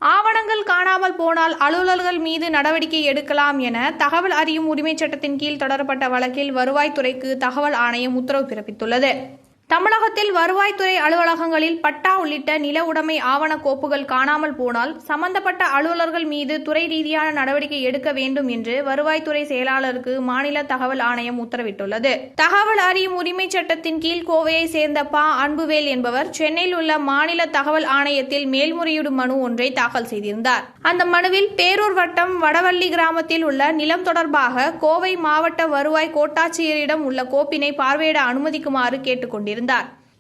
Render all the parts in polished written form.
ஆவணங்கள் காணாமல் போனால் அலுவலர்கள் மீது நடவடிக்கை எடுக்கலாம் என தகவல் அறியும் உரிமைச் சட்டத்தின் கீழ் தொடரப்பட்ட வழக்கில் வருவாய்த்துறைக்கு தகவல் ஆணையம் உத்தரவு பிறப்பித்துள்ளது. தமிழகத்தில் வருவாய்த்துறை அலுவலகங்களில் பட்டா உள்ளிட்ட நில உடைமை ஆவண கோப்புகள் காணாமல் போனால் சம்பந்தப்பட்ட அலுவலர்கள் மீது துறை ரீதியான நடவடிக்கை எடுக்க வேண்டும் என்று வருவாய்த்துறை செயலாளருக்கு மாநில தகவல் ஆணையம் உத்தரவிட்டுள்ளது. தகவல் அறியும் உரிமைச் சட்டத்தின் கீழ் கோவையை சேர்ந்த ப. அன்புவேல் என்பவர் சென்னையில் உள்ள மாநில தகவல் ஆணையத்தில் மேல்முறையீடு மனு ஒன்றை தாக்கல் செய்திருந்தார். அந்த மனுவில் பேரூர் வட்டம் வடவள்ளி கிராமத்தில் உள்ள நிலம் தொடர்பாக கோவை மாவட்ட வருவாய் கோட்டாட்சியரிடம் உள்ள கோப்பினை பார்வையிட அனுமதிக்குமாறு கேட்டுக்கொண்டிருந்தார்.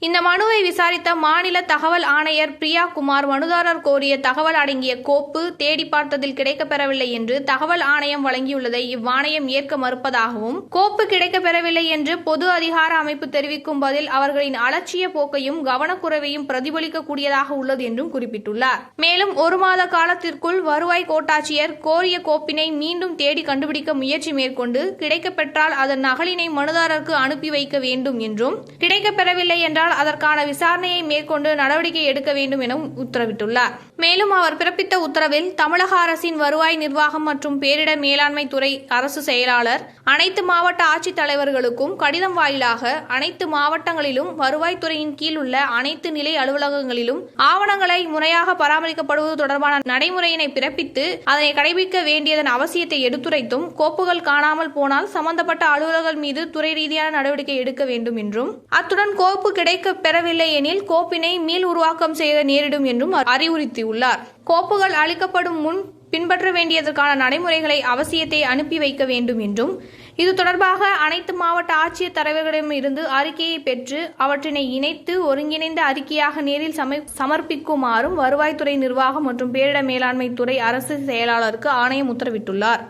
இந்த மனுவை விசாரித்த மாநில தகவல் ஆணையர் பிரியா குமார் மனுதாரர் கோரிய தகவல் அடங்கிய கோப்பு தேடி பார்த்ததில் கிடைக்கப்பெறவில்லை என்று தகவல் ஆணையம் வழங்கியுள்ளதை இவ்வாணையம் ஏற்க மறுப்பதாகவும், கோப்பு கிடைக்கப்பெறவில்லை என்று பொது அதிகார அமைப்பு தெரிவிக்கும் பதில் அவர்களின் அலட்சிய போக்கையும் கவனக்குறைவையும் பிரதிபலிக்கக்கூடியதாக உள்ளது என்றும் குறிப்பிட்டுள்ளார். மேலும் 1 மாத காலத்திற்குள் வருவாய் கோட்டாட்சியர் கோரிய கோப்பினை மீண்டும் தேடி கண்டுபிடிக்க முயற்சி மேற்கொண்டு கிடைக்கப்பெற்றால் அதன் நகலினை மனுதாரருக்கு அனுப்பி வைக்க வேண்டும் என்றும், கிடைக்கப்பெறவில்லை என்றால் அதற்கான விசாரணையை மேற்கொண்டு நடவடிக்கை எடுக்க வேண்டும் என உத்தரவிட்டுள்ளார். மேலும் அவர் பிறப்பித்த உத்தரவில் தமிழக அரசின் வருவாய் நிர்வாகம் மற்றும் பேரிடர் மேலாண்மை துறை அரசு செயலாளர் அனைத்து மாவட்ட ஆட்சித்தலைவர்களுக்கும் கடிதம் வாயிலாக அனைத்து மாவட்டங்களிலும் வருவாய்த்துறையின் கீழ் உள்ள அனைத்து நிலை அலுவலகங்களிலும் ஆவணங்களை முறையாக பராமரிக்கப்படுவது தொடர்பான நடைமுறையினை பிறப்பித்து அதனை கடைபிடிக்க வேண்டியதன் அவசியத்தை எடுத்துரைத்தும், கோப்புகள் காணாமல் போனால் சம்பந்தப்பட்ட அலுவலர்கள் மீது துறை ரீதியான நடவடிக்கை எடுக்க வேண்டும் என்றும், அத்துடன் கோப்பு கிடைக்க பெறவில்லை எனில் கோப்பினை மீள் உருவாக்கம் செய்ய நேரிடும் என்றும் அறிவுறுத்தியுள்ளார். கோப்புகள் அளிக்கப்படும் முன் பின்பற்ற வேண்டியதற்கான நடைமுறைகளை அவசியத்தை அனுப்பி வைக்க வேண்டும் என்றும், இது தொடர்பாக அனைத்து மாவட்ட ஆட்சியர் தலைவர்களிடமிருந்து அறிக்கையை பெற்று அவற்றினை இணைத்து ஒருங்கிணைந்த அறிக்கையாக நேரில் சமர்ப்பிக்குமாறும் வருவாய்த்துறை நிர்வாகம் மற்றும் பேரிடர் மேலாண்மை துறை அரசு செயலாளருக்கு ஆணையம் உத்தரவிட்டுள்ளார்.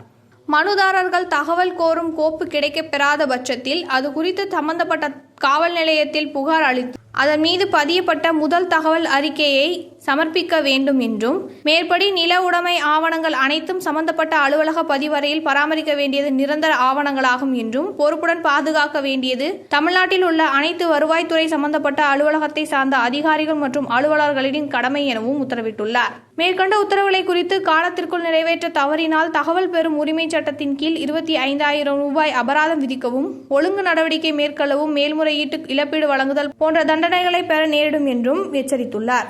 மனுதாரர்கள் தகவல் கோரும் கோப்பு கிடைக்கப்பெறாத பட்சத்தில் அது குறித்து சம்பந்தப்பட்ட காவல் நிலையத்தில் புகார் அளித்து அதன் மீது பதியப்பட்ட முதல் தகவல் அறிக்கையை சமர்ப்பிக்க வேண்டும் என்றும், மேற்படி நில உடைமை ஆவணங்கள் அனைத்தும் சம்பந்தப்பட்ட அலுவலக பதிவறையில் பராமரிக்க வேண்டியது நிரந்தர ஆவணங்களாகும் என்றும், பொறுப்புடன் பாதுகாக்க வேண்டியது தமிழ்நாட்டில் உள்ள அனைத்து வருவாய்த்துறை சம்பந்தப்பட்ட அலுவலகத்தை சார்ந்த அதிகாரிகள் மற்றும் அலுவலர்களின் கடமை எனவும் உத்தரவிட்டுள்ளார். மேற்கண்ட உத்தரவுகளை குறித்து காலத்திற்குள் நிறைவேற்ற தவறினால் தகவல் பெறும் உரிமைச் சட்டத்தின் கீழ் 25,000 ரூபாய் அபராதம் விதிக்கவும், ஒழுங்கு நடவடிக்கை மேற்கொள்ளவும், மேல்முறையீட்டு இழப்பீடு வழங்குதல் போன்ற தண்டனைகளை பெற நேரிடும் என்றும் எச்சரித்துள்ளார்.